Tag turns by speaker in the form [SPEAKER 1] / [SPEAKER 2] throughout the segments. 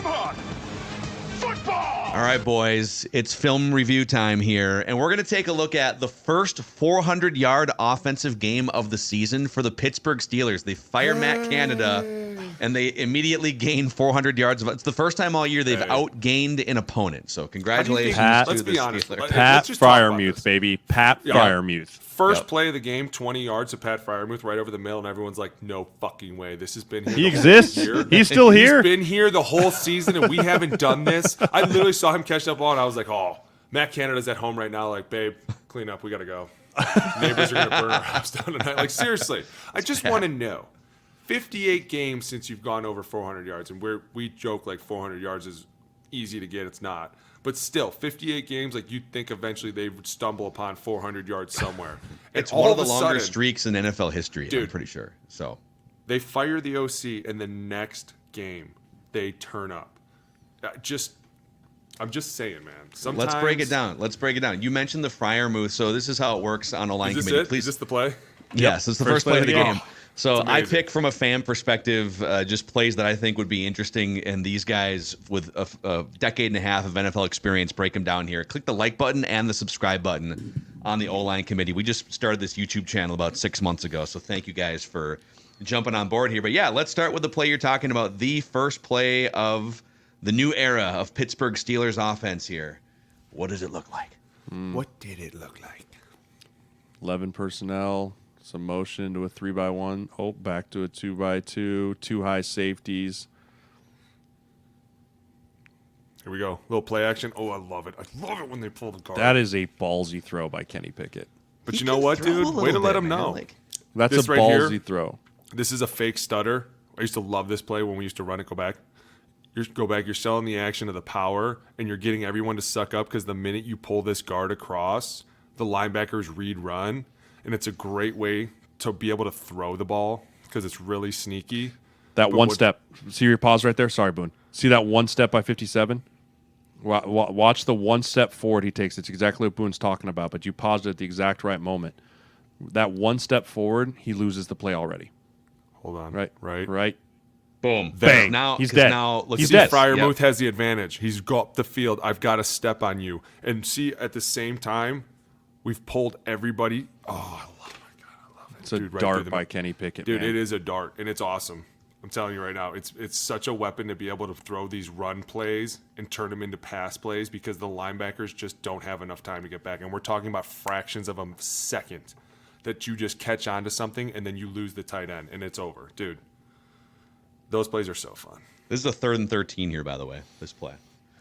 [SPEAKER 1] Come on. Football!
[SPEAKER 2] All right, boys, it's film review time here, and we're going to take a look at the first 400-yard offensive game of the season for the Pittsburgh Steelers. They fire Matt Canada, and they immediately gain 400 yards. It's the first time all year they've outgained an opponent, so congratulations
[SPEAKER 3] Pat,
[SPEAKER 2] to
[SPEAKER 3] let's
[SPEAKER 2] the
[SPEAKER 3] be honest.
[SPEAKER 2] Steelers.
[SPEAKER 3] Pat Fryermuth, baby. Pat Fryermuth.
[SPEAKER 4] First play of the game, 20 yards to Pat Fryermuth right over the middle, and everyone's like, no fucking way. This has been here.
[SPEAKER 3] He exists. He's still here.
[SPEAKER 4] He's been here the whole season, and we haven't done this. I literally saw him catch that ball, and I was like, oh, Matt Canada's at home right now. Like, babe, clean up. We got to go. Neighbors are going to burn our house down tonight. Like, seriously. I just want to know. 58 games since you've gone over 400 yards, and we joke like 400 yards is easy to get. It's not. But still, 58 games, like you'd think eventually they would stumble upon 400 yards somewhere.
[SPEAKER 2] It's one of the longer streaks in NFL history,
[SPEAKER 4] dude,
[SPEAKER 2] I'm pretty sure. So
[SPEAKER 4] they fire the OC, and the next game they turn up. I'm just saying, man. Sometimes,
[SPEAKER 2] Let's break it down. You mentioned the Fryermuth, so this is how it works on a line committee.
[SPEAKER 4] Please. Is this the play?
[SPEAKER 2] Yes, it's the first play of the game. So I pick from a fan perspective just plays that I think would be interesting, and these guys with a decade and a half of NFL experience break them down here. Click the like button and the subscribe button on the O-Line Committee. We just started this YouTube channel about 6 months ago, so thank you guys for jumping on board here. But yeah, let's start with the play you're talking about, the first play of the new era of Pittsburgh Steelers offense here. What does it look like?
[SPEAKER 4] What did it look like?
[SPEAKER 3] 11 personnel. Some motion to a 3-by-1. Oh, back to a 2-by-2. 2 high safeties.
[SPEAKER 4] Here we go. Little play action. Oh, I love it. I love it when they pull the guard.
[SPEAKER 3] That is a ballsy throw by Kenny Pickett.
[SPEAKER 4] But you know what, dude? Way to let him know.
[SPEAKER 3] That's a ballsy throw.
[SPEAKER 4] This is a fake stutter. I used to love this play when we used to run it. Go back. You're selling the action of the power, and you're getting everyone to suck up because the minute you pull this guard across, the linebackers read run. And it's a great way to be able to throw the ball because it's really sneaky.
[SPEAKER 3] That one step. See your pause right there? Sorry, Boone. See that one step by 57? Watch the one step forward he takes. It's exactly what Boone's talking about, but you paused it at the exact right moment. That one step forward, he loses the play already.
[SPEAKER 4] Hold on.
[SPEAKER 3] Right.
[SPEAKER 2] Boom.
[SPEAKER 3] Bang.
[SPEAKER 2] Now
[SPEAKER 3] he's dead.
[SPEAKER 4] He's dead. Fryermuth has the advantage. He's got up the field. I've got to step on you. And see, at the same time, we've pulled everybody. Oh, I love it.
[SPEAKER 3] It's a dart by Kenny Pickett.
[SPEAKER 4] Dude,
[SPEAKER 3] man.
[SPEAKER 4] It is a dart, and it's awesome. I'm telling you right now, it's such a weapon to be able to throw these run plays and turn them into pass plays because the linebackers just don't have enough time to get back. And we're talking about fractions of a second that you just catch onto something, and then you lose the tight end, and it's over. Dude, those plays are so fun.
[SPEAKER 2] This is a 3rd and 13 here, by the way, this play.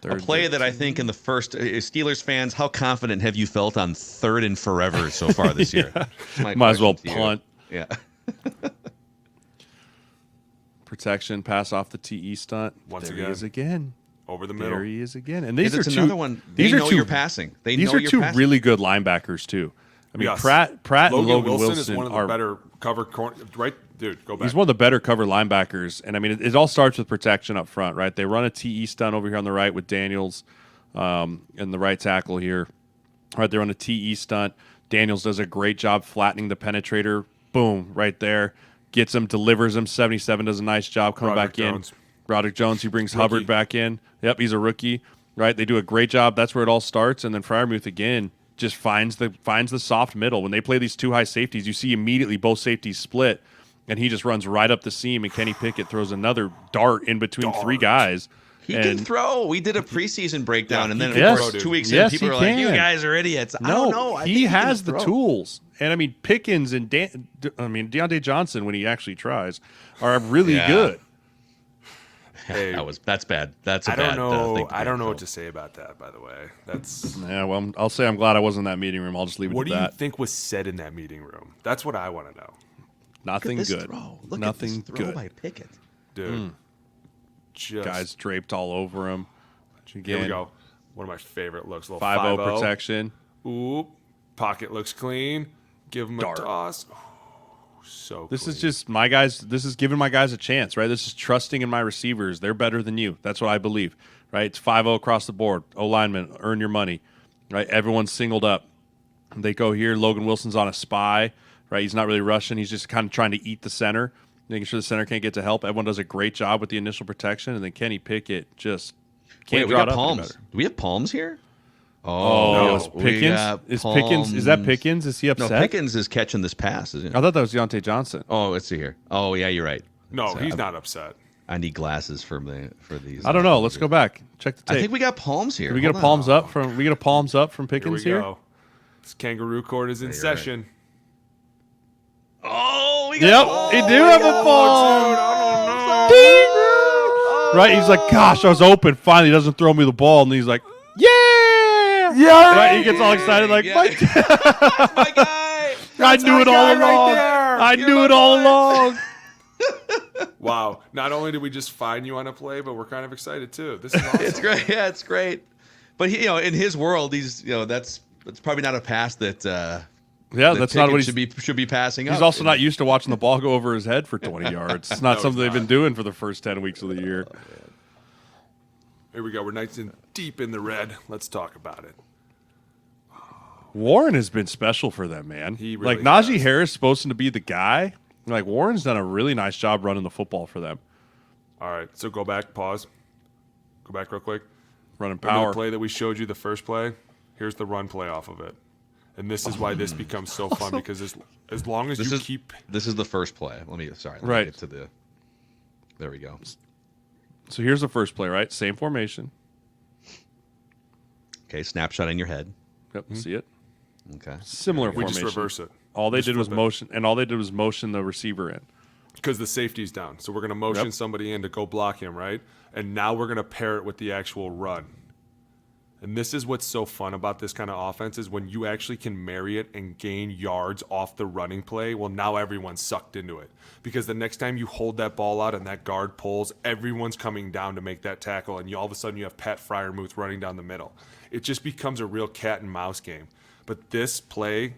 [SPEAKER 2] A play that I think in the first Steelers fans, how confident have you felt on 3rd and forever so far this year?
[SPEAKER 3] Might as well punt.
[SPEAKER 2] Yeah.
[SPEAKER 3] Protection, pass off the TE stunt.
[SPEAKER 4] Once
[SPEAKER 3] He is again.
[SPEAKER 4] Over the middle.
[SPEAKER 3] There he is again. And these are two.
[SPEAKER 2] Another one. These are two. You're passing.
[SPEAKER 3] These are two really good linebackers too. I mean, Pratt and Logan Wilson
[SPEAKER 4] is one of the better cover corner. Right, dude, go back.
[SPEAKER 3] He's one of the better cover linebackers, and I mean, it all starts with protection up front, right? They run a TE stunt over here on the right with Daniels, and the right tackle here. Right, they run a TE stunt. Daniels does a great job flattening the penetrator. Boom, right there, gets him, delivers him. 77 does a nice job coming back in. Broderick Jones, he brings Hubbard back in. Yep, he's a rookie. Right, they do a great job. That's where it all starts, and then Fryermuth again just finds the soft middle. When they play these 2 high safeties, you see immediately both safeties split, and he just runs right up the seam, and Kenny Pickett throws another dart in between 3 guys.
[SPEAKER 2] He can throw. We did a preseason breakdown, and then of course 2 weeks in, people are like, "You guys are idiots." I don't know.
[SPEAKER 3] He has the tools, and I mean Pickens and Deontay Johnson, when he actually tries, are really good.
[SPEAKER 4] Hey,
[SPEAKER 2] that's bad. That's a
[SPEAKER 4] I
[SPEAKER 2] bad.
[SPEAKER 4] don't know. I don't know
[SPEAKER 2] throw.
[SPEAKER 4] what to say about that. By the way, that's
[SPEAKER 3] Well, I'll say I'm glad I wasn't in that meeting room. I'll just leave it
[SPEAKER 4] what
[SPEAKER 3] at
[SPEAKER 4] do
[SPEAKER 3] that.
[SPEAKER 4] you think was said in that meeting room? That's what I want to know.
[SPEAKER 3] Nothing good.
[SPEAKER 2] Look
[SPEAKER 3] Nothing
[SPEAKER 2] at this throw
[SPEAKER 3] good.
[SPEAKER 2] by Pickett.
[SPEAKER 4] Dude. Just
[SPEAKER 3] Guys draped all over him.
[SPEAKER 4] Here we go. One of my favorite looks.
[SPEAKER 3] 5-0 protection.
[SPEAKER 4] Oop. Pocket looks clean. Give him
[SPEAKER 3] Dart.
[SPEAKER 4] a toss. Oh, so
[SPEAKER 3] This
[SPEAKER 4] clean.
[SPEAKER 3] is just my guys. This is giving my guys a chance, right? This is trusting in my receivers. They're better than you. That's what I believe, right? It's 5-0 across the board. O-lineman, earn your money, right? Everyone's singled up. They go here. Logan Wilson's on a spy, right? He's not really rushing. He's just kind of trying to eat the center. making sure the center can't get to help. Everyone does a great job with the initial protection, and then Kenny Pickett just can't draw it up any better.
[SPEAKER 2] Do we have Palms here?
[SPEAKER 3] Oh, it's Pickens. Is that Pickens? Is he upset?
[SPEAKER 2] No, Pickens is catching this pass, isn't it?
[SPEAKER 3] I thought that was Deontay Johnson.
[SPEAKER 2] Oh, let's see here. Oh, yeah, you're right.
[SPEAKER 4] No, he's not upset.
[SPEAKER 2] I need glasses for these.
[SPEAKER 3] I don't know. Let's go back. Check the tape.
[SPEAKER 2] I think we got Palms here.
[SPEAKER 3] Did we get a palms up from? We get a palms up from Pickens
[SPEAKER 4] Here we
[SPEAKER 3] here.
[SPEAKER 4] go. This kangaroo court is in session.
[SPEAKER 2] Right. Oh, we got
[SPEAKER 3] Yep, he do have a palm.
[SPEAKER 4] Dude, I don't know.
[SPEAKER 3] Right, he's like, gosh, I was open. Finally, he doesn't throw me the ball, and he's like, yeah. Right, he gets all excited, like,
[SPEAKER 2] Yeah.
[SPEAKER 3] my
[SPEAKER 2] guy.
[SPEAKER 3] I knew it all along. I knew it all along.
[SPEAKER 4] Wow. Not only did we just find you on a play, but we're kind of excited too. This is awesome.
[SPEAKER 2] It's great. Yeah, it's great. But in his world, that's probably not a pass that.
[SPEAKER 3] That's not what he
[SPEAKER 2] should be passing.
[SPEAKER 3] He's also not used to watching the ball go over his head for 20 yards. It's not something they've been doing for the first 10 weeks of the year.
[SPEAKER 4] Here we go. We're nice and deep in the red. Let's talk about it.
[SPEAKER 3] Warren has been special for them, man.
[SPEAKER 4] He really
[SPEAKER 3] Najee
[SPEAKER 4] has.
[SPEAKER 3] Harris supposed to be the guy. Like, Warren's done a really nice job running the football for them.
[SPEAKER 4] All right. So go back. Pause. Go back real quick.
[SPEAKER 3] Running
[SPEAKER 4] Remember
[SPEAKER 3] power.
[SPEAKER 4] the play that we showed you, the first play? Here's the run play off of it. And this is why this becomes so fun, because as long as you keep...
[SPEAKER 2] This is the first play. Let me get to the... There we go.
[SPEAKER 3] So here's the first play, right? Same formation.
[SPEAKER 2] Okay, snapshot in your head.
[SPEAKER 3] Yep, see it?
[SPEAKER 2] Okay.
[SPEAKER 3] Similar
[SPEAKER 4] We
[SPEAKER 3] formation.
[SPEAKER 4] just reverse it.
[SPEAKER 3] All they did was
[SPEAKER 4] flip it.
[SPEAKER 3] motion the receiver in.
[SPEAKER 4] Because the safety's down. So we're going to motion somebody in to go block him, right? And now we're going to pair it with the actual run. And this is what's so fun about this kind of offense is when you actually can marry it and gain yards off the running play, well, now everyone's sucked into it. Because the next time you hold that ball out and that guard pulls, everyone's coming down to make that tackle, and all of a sudden you have Pat Freiermuth running down the middle. It just becomes a real cat and mouse game. But this play,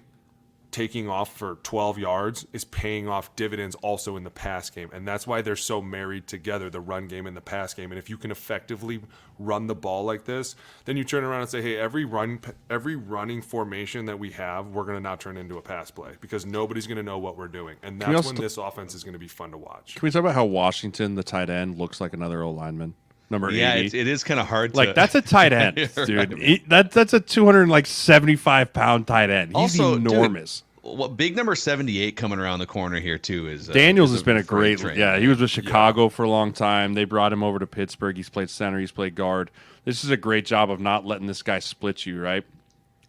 [SPEAKER 4] taking off for 12 yards, is paying off dividends also in the pass game. And that's why they're so married together, the run game and the pass game. And if you can effectively run the ball like this, then you turn around and say, hey, every running formation that we have, we're going to now turn into a pass play because nobody's going to know what we're doing. And that's when this offense is going to be fun to watch.
[SPEAKER 3] Can we talk about how Washington, the tight end, looks like another O-lineman? Number 80.
[SPEAKER 2] Yeah, it is kind of hard to...
[SPEAKER 3] Like, that's a tight end, dude. That's a 275-pound tight end. He's
[SPEAKER 2] Also,
[SPEAKER 3] enormous.
[SPEAKER 2] Dude, big number 78 coming around the corner here, too, is...
[SPEAKER 3] Daniels has been a great...
[SPEAKER 2] train.
[SPEAKER 3] Yeah, he was with Chicago for a long time. They brought him over to Pittsburgh. He's played center. He's played guard. This is a great job of not letting this guy split you, right?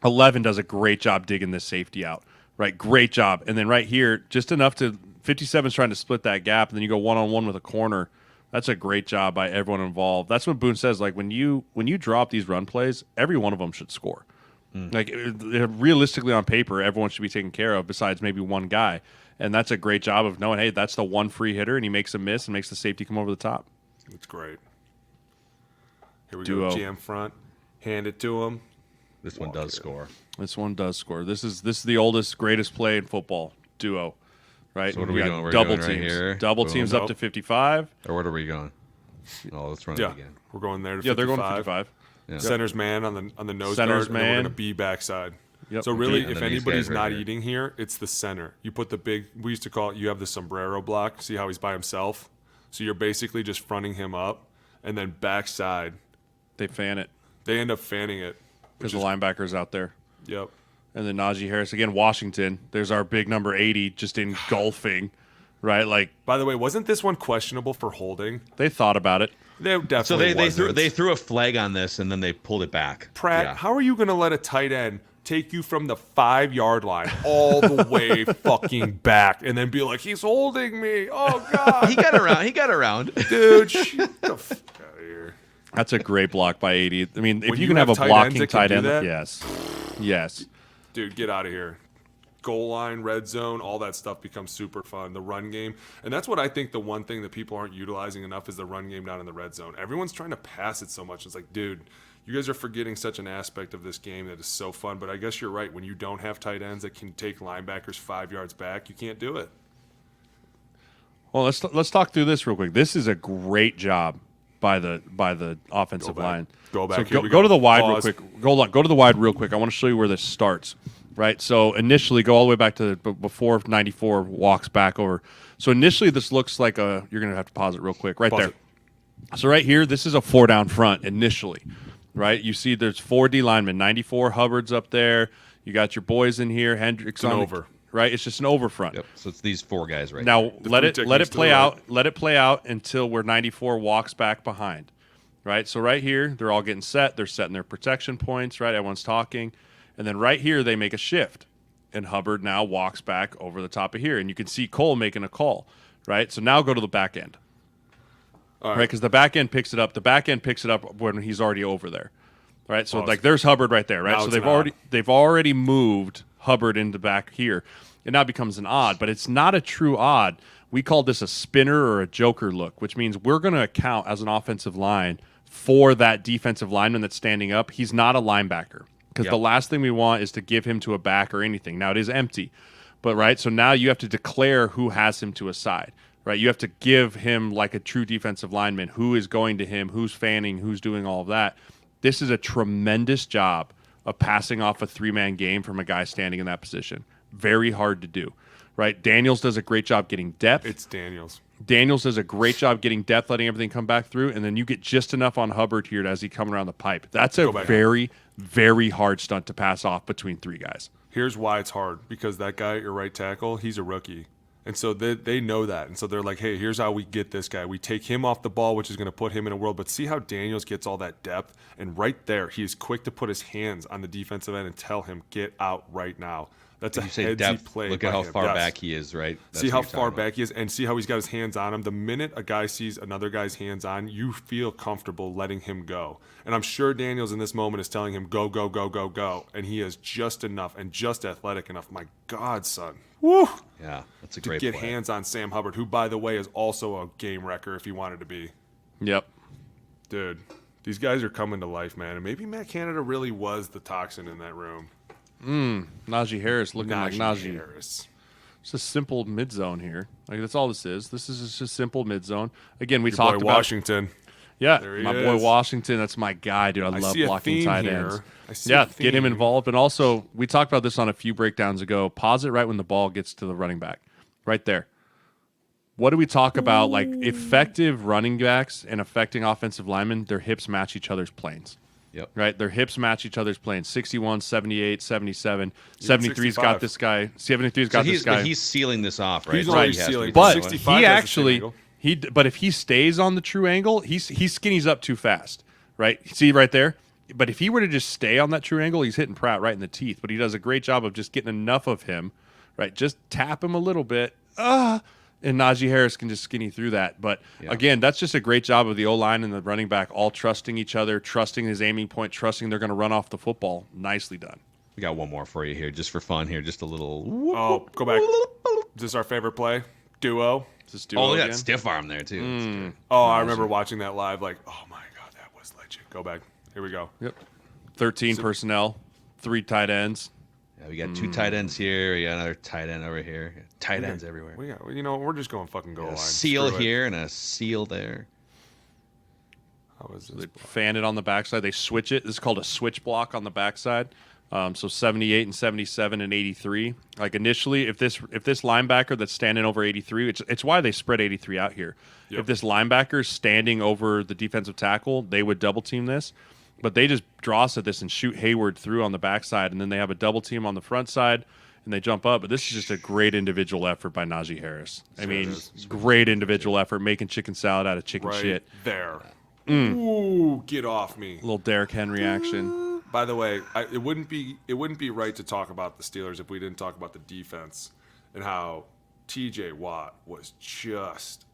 [SPEAKER 3] 11 does a great job digging this safety out, right? Great job. And then right here, just enough to... 57's trying to split that gap, and then you go one-on-one with a corner. That's a great job by everyone involved. That's what Boone says. Like, when you drop these run plays, every one of them should score. Like, realistically on paper, everyone should be taken care of besides maybe one guy. And that's a great job of knowing, hey, that's the one free hitter, and he makes a miss and makes the safety come over the top.
[SPEAKER 4] It's great. Here we
[SPEAKER 3] Duo.
[SPEAKER 4] go, jam front. Hand it to him.
[SPEAKER 2] This one does score.
[SPEAKER 3] This one does score. This is the oldest, greatest play in football. Duo. Right?
[SPEAKER 2] So what are we
[SPEAKER 3] got
[SPEAKER 2] doing? We're
[SPEAKER 3] double
[SPEAKER 2] doing right
[SPEAKER 3] teams.
[SPEAKER 2] here.
[SPEAKER 3] Double
[SPEAKER 2] Boom.
[SPEAKER 3] teams up to 55.
[SPEAKER 2] Or what are we going? Oh, let's run it again.
[SPEAKER 4] We're going there to 55.
[SPEAKER 3] Yeah, they're going to 55.
[SPEAKER 2] Yeah.
[SPEAKER 4] Center's man on the nose
[SPEAKER 3] Center's
[SPEAKER 4] guard, and then
[SPEAKER 3] man.
[SPEAKER 4] we're going to be backside.
[SPEAKER 3] Yep.
[SPEAKER 4] So really,
[SPEAKER 2] And
[SPEAKER 4] if
[SPEAKER 2] then these
[SPEAKER 4] anybody's
[SPEAKER 2] guys right
[SPEAKER 4] not
[SPEAKER 2] here.
[SPEAKER 4] eating here, it's the center. You put the big, we used to call it, you have the sombrero block. See how he's by himself? So you're basically just fronting him up, and then backside,
[SPEAKER 3] They fan it
[SPEAKER 4] they end up fanning it.
[SPEAKER 3] because the linebacker's out there.
[SPEAKER 4] Yep.
[SPEAKER 3] And then Najee Harris, again, Washington. There's our big number 80 just engulfing, right? Like,
[SPEAKER 4] By the way, wasn't this one questionable for holding?
[SPEAKER 3] they thought about it.
[SPEAKER 4] They
[SPEAKER 2] So
[SPEAKER 4] definitely
[SPEAKER 2] they threw a flag on this, and then they pulled it back.
[SPEAKER 4] Pratt,
[SPEAKER 2] Yeah.
[SPEAKER 4] how are you going to let a tight end take you from the 5-yard line all the way fucking back and then be like, he's holding me? Oh, God.
[SPEAKER 2] He got around. He got around.
[SPEAKER 4] Dude, get the fuck out of here.
[SPEAKER 3] That's a great block by 80. I mean, if
[SPEAKER 4] When
[SPEAKER 3] you
[SPEAKER 4] you
[SPEAKER 3] can have
[SPEAKER 4] have
[SPEAKER 3] a
[SPEAKER 4] tight ends
[SPEAKER 3] blocking
[SPEAKER 4] that can
[SPEAKER 3] tight
[SPEAKER 4] do
[SPEAKER 3] end,
[SPEAKER 4] that?
[SPEAKER 3] yes.
[SPEAKER 4] Dude, get out of here. Goal line, red zone, all that stuff becomes super fun. The run game. And that's what I think the one thing that people aren't utilizing enough is the run game down in the red zone. Everyone's trying to pass it so much. It's like, dude, you guys are forgetting such an aspect of this game that is so fun. But I guess you're right. When you don't have tight ends that can take linebackers 5 yards back, you can't do it.
[SPEAKER 3] Well, let's talk through this real quick. This is a great job by the offensive line.
[SPEAKER 4] Go back.
[SPEAKER 3] So
[SPEAKER 4] Here we
[SPEAKER 3] go to the wide
[SPEAKER 4] Pause.
[SPEAKER 3] real quick. Go to the wide real quick. I want to show you where this starts. right? So initially, go all the way back to before 94 walks back over. So initially, this looks like you're going to have to pause it real quick right
[SPEAKER 4] Pause
[SPEAKER 3] there.
[SPEAKER 4] it.
[SPEAKER 3] So right here, this is a 4-down front initially, right? You see there's 4 D linemen, 94 Hubbard's up there. You got your boys in here, Hendricks
[SPEAKER 4] An
[SPEAKER 3] on
[SPEAKER 4] over.
[SPEAKER 3] right? It's just an over front.
[SPEAKER 2] Yep. So it's these 4 guys right
[SPEAKER 3] Now
[SPEAKER 2] here.
[SPEAKER 3] let it
[SPEAKER 4] technique's
[SPEAKER 3] play
[SPEAKER 4] still right.
[SPEAKER 3] out. Let it play out until where 94 walks back behind, right? So right here, they're all getting set. They're setting their protection points, right? Everyone's talking, and then right here they make a shift, and Hubbard now walks back over the top of here, and you can see Cole making a call, right? So now go to the back end,
[SPEAKER 4] All
[SPEAKER 3] right? Because the back end picks it up. The back end picks it up when he's already over there, right? So
[SPEAKER 4] Pause.
[SPEAKER 3] like there's Hubbard right there, right?
[SPEAKER 4] Now
[SPEAKER 3] So
[SPEAKER 4] it's
[SPEAKER 3] they've already moved Hubbard into back here. It now becomes an odd, but it's not a true odd. We call this a spinner or a joker look, which means we're going to account as an offensive line for that defensive lineman that's standing up. He's not a linebacker because
[SPEAKER 2] Yep.
[SPEAKER 3] the last thing we want is to give him to a back or anything. Now it is empty, but right. So now you have to declare who has him to a side, right? You have to give him like a true defensive lineman who is going to him, who's fanning, who's doing all of that. This is a tremendous job of passing off a 3-man game from a guy standing in that position. Very hard to do, right? Daniels does a great job getting depth.
[SPEAKER 4] It's Daniels.
[SPEAKER 3] Daniels does a great job getting depth, letting everything come back through, and then you get just enough on Hubbard here as he coming around the pipe. That's a
[SPEAKER 4] Go back.
[SPEAKER 3] very, very hard stunt to pass off between 3 guys.
[SPEAKER 4] Here's why it's hard, because that guy at your right tackle, he's a rookie. And so they know that. And so they're like, hey, here's how we get this guy. We take him off the ball, which is going to put him in a world. But see how Daniels gets all that depth? And right there, he is quick to put his hands on the defensive end and tell him, get out right now. That's a
[SPEAKER 2] You say
[SPEAKER 4] headsy
[SPEAKER 2] depth.
[SPEAKER 4] play.
[SPEAKER 2] Look
[SPEAKER 4] by
[SPEAKER 2] at how
[SPEAKER 4] him.
[SPEAKER 2] far
[SPEAKER 4] Yes.
[SPEAKER 2] back he is, right? That's
[SPEAKER 4] See
[SPEAKER 2] what
[SPEAKER 4] how
[SPEAKER 2] you're talking
[SPEAKER 4] far
[SPEAKER 2] about.
[SPEAKER 4] back he is, and see how he's got his hands on him. The minute a guy sees another guy's hands on, you feel comfortable letting him go. And I'm sure Daniels in this moment is telling him, go, go, go, go, go. And he is just enough and just athletic enough. My God, son. Woo!
[SPEAKER 2] Yeah, that's a
[SPEAKER 4] To
[SPEAKER 2] great
[SPEAKER 4] get
[SPEAKER 2] play.
[SPEAKER 4] hands on Sam Hubbard, who, by the way, is also a game wrecker if he wanted to be.
[SPEAKER 3] Yep.
[SPEAKER 4] Dude, these guys are coming to life, man. And maybe Matt Canada really was the toxin in that room.
[SPEAKER 3] Najee Harris looking like Najee.
[SPEAKER 4] Harris.
[SPEAKER 3] It's a simple mid zone here. Like that's all this is. This is just a simple mid zone. Again, we
[SPEAKER 4] Your
[SPEAKER 3] talked
[SPEAKER 4] boy
[SPEAKER 3] about
[SPEAKER 4] Washington.
[SPEAKER 3] yeah,
[SPEAKER 4] There he
[SPEAKER 3] my boy
[SPEAKER 4] is.
[SPEAKER 3] Washington. That's my guy, dude. I love
[SPEAKER 4] see a
[SPEAKER 3] blocking
[SPEAKER 4] theme
[SPEAKER 3] tight
[SPEAKER 4] here.
[SPEAKER 3] ends.
[SPEAKER 4] I see
[SPEAKER 3] Yeah,
[SPEAKER 4] a
[SPEAKER 3] get him
[SPEAKER 4] theme.
[SPEAKER 3] involved. And also, we talked about this on a few breakdowns ago. Pause it right when the ball gets to the running back, right there. What do we talk about? Like effective running backs and affecting offensive linemen, their hips match each other's planes.
[SPEAKER 2] Yep.
[SPEAKER 3] Right? Their hips match each other's planes. 61, 78, 77. 73's
[SPEAKER 4] 65.
[SPEAKER 3] got this guy. 73's got
[SPEAKER 2] So
[SPEAKER 3] this guy.
[SPEAKER 2] he's sealing this off, right?
[SPEAKER 4] He's
[SPEAKER 2] So
[SPEAKER 4] already
[SPEAKER 2] he has to
[SPEAKER 4] sealing.
[SPEAKER 2] be
[SPEAKER 3] But
[SPEAKER 2] doing it.
[SPEAKER 4] 65
[SPEAKER 3] he
[SPEAKER 4] has the same
[SPEAKER 3] actually
[SPEAKER 4] angle.
[SPEAKER 3] but if he stays on the true angle, he skinnies up too fast, right? See right there. But if he were to just stay on that true angle, he's hitting Pratt right in the teeth. But he does a great job of just getting enough of him, right? Just tap him a little bit, and Najee Harris can just skinny through that. But again, that's just a great job of the O-line and the running back all trusting each other, trusting his aiming point, trusting they're going to run off the football. Nicely done.
[SPEAKER 2] We got one more for you here, just for fun here, just a little.
[SPEAKER 4] Oh, go back. Is this our favorite play? Duo.
[SPEAKER 3] Is this duo
[SPEAKER 2] Oh, yeah,
[SPEAKER 3] again?
[SPEAKER 2] stiff arm there too. That's good.
[SPEAKER 4] Oh, I remember watching that live. Like, oh my God, that was legit. Go back. Here we go.
[SPEAKER 3] Yep. 13 personnel, 3 tight ends.
[SPEAKER 2] Yeah, we got 2 tight ends here. We got another tight end over here. Tight ends everywhere.
[SPEAKER 4] We got, we're just going fucking goal line.
[SPEAKER 2] A seal
[SPEAKER 4] Screw it.
[SPEAKER 2] here and a seal there.
[SPEAKER 4] How is
[SPEAKER 3] They
[SPEAKER 4] this?
[SPEAKER 3] fan it on the backside. They switch it. This is called a switch block on the backside. So 78 and 77 and 83. Like initially, if this linebacker that's standing over 83, it's why they spread 83 out here.
[SPEAKER 4] Yep.
[SPEAKER 3] If this linebacker is standing over the defensive tackle, they would double team this. But they just draw us at this and shoot Hayward through on the backside, and then they have a double team on the front side, and they jump up. But this is just a great individual effort by Najee Harris. I mean, great individual effort, making chicken salad out of chicken
[SPEAKER 4] Right
[SPEAKER 3] shit.
[SPEAKER 4] there. Ooh, get off me.
[SPEAKER 3] Little Derrick Henry action.
[SPEAKER 4] By the way, it wouldn't be right to talk about the Steelers if we didn't talk about the defense and how T.J. Watt was just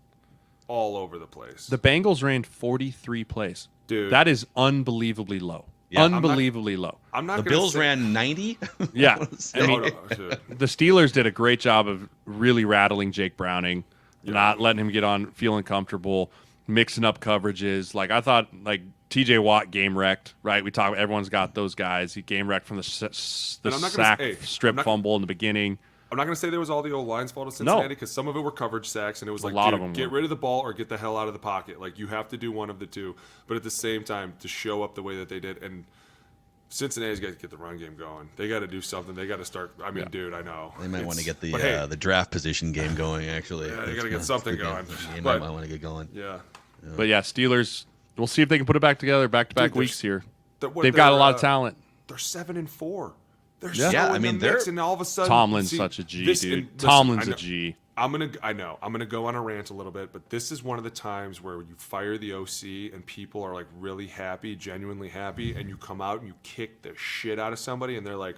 [SPEAKER 4] all over the place.
[SPEAKER 3] The Bengals ran 43 plays.
[SPEAKER 4] Dude.
[SPEAKER 3] That is unbelievably low.
[SPEAKER 2] Yeah,
[SPEAKER 3] Unbelievably low.
[SPEAKER 4] I'm not
[SPEAKER 2] The
[SPEAKER 4] gonna
[SPEAKER 2] Bills
[SPEAKER 4] say,
[SPEAKER 2] ran 90.
[SPEAKER 3] Yeah. I mean,
[SPEAKER 4] No, shit.
[SPEAKER 3] the Steelers did a great job of really rattling Jake Browning, not letting him get on, feeling comfortable, mixing up coverages. Like I thought, like TJ Watt game wrecked, right? Everyone's got those guys. He game wrecked from the
[SPEAKER 4] And I'm not gonna
[SPEAKER 3] sack
[SPEAKER 4] say-
[SPEAKER 3] strip
[SPEAKER 4] I'm not-
[SPEAKER 3] fumble in the beginning.
[SPEAKER 4] I'm not going to say there was all the old line's fault of
[SPEAKER 3] No.
[SPEAKER 4] Cincinnati because some of it were coverage sacks, and it was like,
[SPEAKER 3] lot
[SPEAKER 4] dude,
[SPEAKER 3] of them
[SPEAKER 4] get
[SPEAKER 3] were.
[SPEAKER 4] rid of the ball or get the hell out of the pocket. Like, you have to do one of the two. But at the same time, to show up the way that they did. And Cincinnati's got to get the run game going. They got to do something. They got to start. I mean, dude, I know
[SPEAKER 2] they might want to get the draft position game going. Actually,
[SPEAKER 4] yeah, they got to get something going.
[SPEAKER 2] They might want to get going.
[SPEAKER 4] Yeah.
[SPEAKER 3] But yeah, Steelers. We'll see if they can put it back together, back-to-back weeks here. They've got a lot of talent.
[SPEAKER 4] They're 7-4. They're
[SPEAKER 2] I mean,
[SPEAKER 4] and all of a sudden,
[SPEAKER 3] Tomlin's such a G, dude. Tomlin's a G.
[SPEAKER 4] I'm gonna go on a rant a little bit, but this is one of the times where you fire the OC and people are like really happy, genuinely happy, and you come out and you kick the shit out of somebody, and they're like,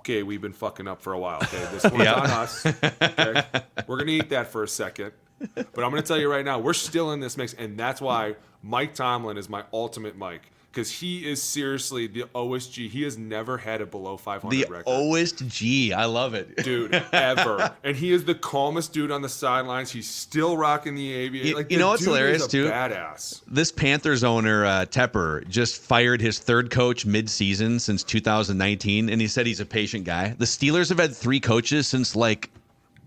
[SPEAKER 4] "Okay, we've been fucking up for a while. Okay, this one's on us. Okay, we're gonna eat that for a second." But I'm going to tell you right now, we're still in this mix, and that's why Mike Tomlin is my ultimate Mike, because he is seriously the OSG. He has never had a below 500 record.
[SPEAKER 2] The OSG. I love it.
[SPEAKER 4] Dude, ever. And he is the calmest dude on the sidelines. He's still rocking the aviator.
[SPEAKER 2] You know what's hilarious, too?
[SPEAKER 4] Badass.
[SPEAKER 2] This Panthers owner, Tepper, just fired his third coach mid-season since 2019, and he said he's a patient guy. The Steelers have had 3 coaches since, like,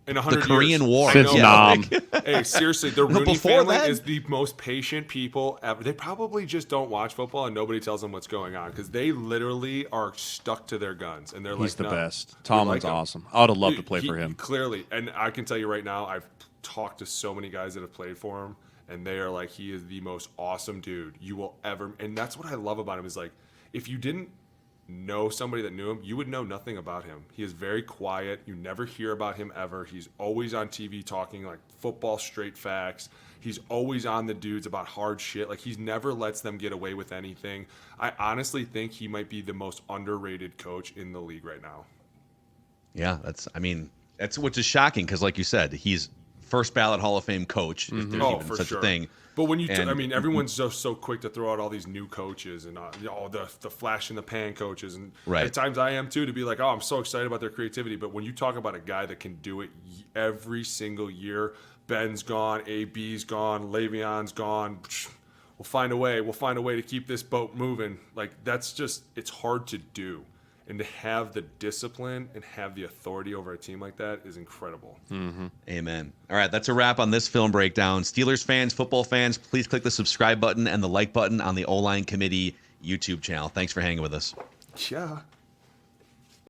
[SPEAKER 4] in 100
[SPEAKER 2] the Korean
[SPEAKER 4] years.
[SPEAKER 2] War.
[SPEAKER 3] Since Nam.
[SPEAKER 4] Hey, seriously, the Rooney
[SPEAKER 2] before
[SPEAKER 4] family
[SPEAKER 2] that?
[SPEAKER 4] is the most patient people ever. They probably just don't watch football and nobody tells them what's going on because they literally are stuck to their guns. And they're
[SPEAKER 3] He's
[SPEAKER 4] like,
[SPEAKER 3] the
[SPEAKER 4] no,
[SPEAKER 3] best. Tomlin's awesome. I would have loved to play for him.
[SPEAKER 4] Clearly. And I can tell you right now, I've talked to so many guys that have played for him, and they are like, he is the most awesome dude you will ever. And that's what I love about him is like, if you didn't know somebody that knew him, you would know nothing about him. He is very quiet. You never hear about him ever. He's always on TV talking like football straight facts. He's always on the dudes about hard shit. Like he never lets them get away with anything. I honestly think he might be the most underrated coach in the league right now.
[SPEAKER 2] Yeah, that's which is shocking because, like you said, he's first ballot Hall of Fame coach. If there's even
[SPEAKER 4] for
[SPEAKER 2] such
[SPEAKER 4] sure.
[SPEAKER 2] a thing.
[SPEAKER 4] But when everyone's just so quick to throw out all these new coaches and the flash in the pan coaches, and
[SPEAKER 2] right.
[SPEAKER 4] at times I am too, to be like, oh, I'm so excited about their creativity. But when you talk about a guy that can do it every single year, Ben's gone, AB's gone, Le'Veon's gone. We'll find a way. We'll find a way to keep this boat moving. Like it's hard to do. And to have the discipline and have the authority over a team like that is incredible.
[SPEAKER 2] Mm-hmm. Amen. All right, that's a wrap on this film breakdown. Steelers fans, football fans, please click the subscribe button and the like button on the O-Line Committee YouTube channel. Thanks for hanging with us.
[SPEAKER 4] Yeah.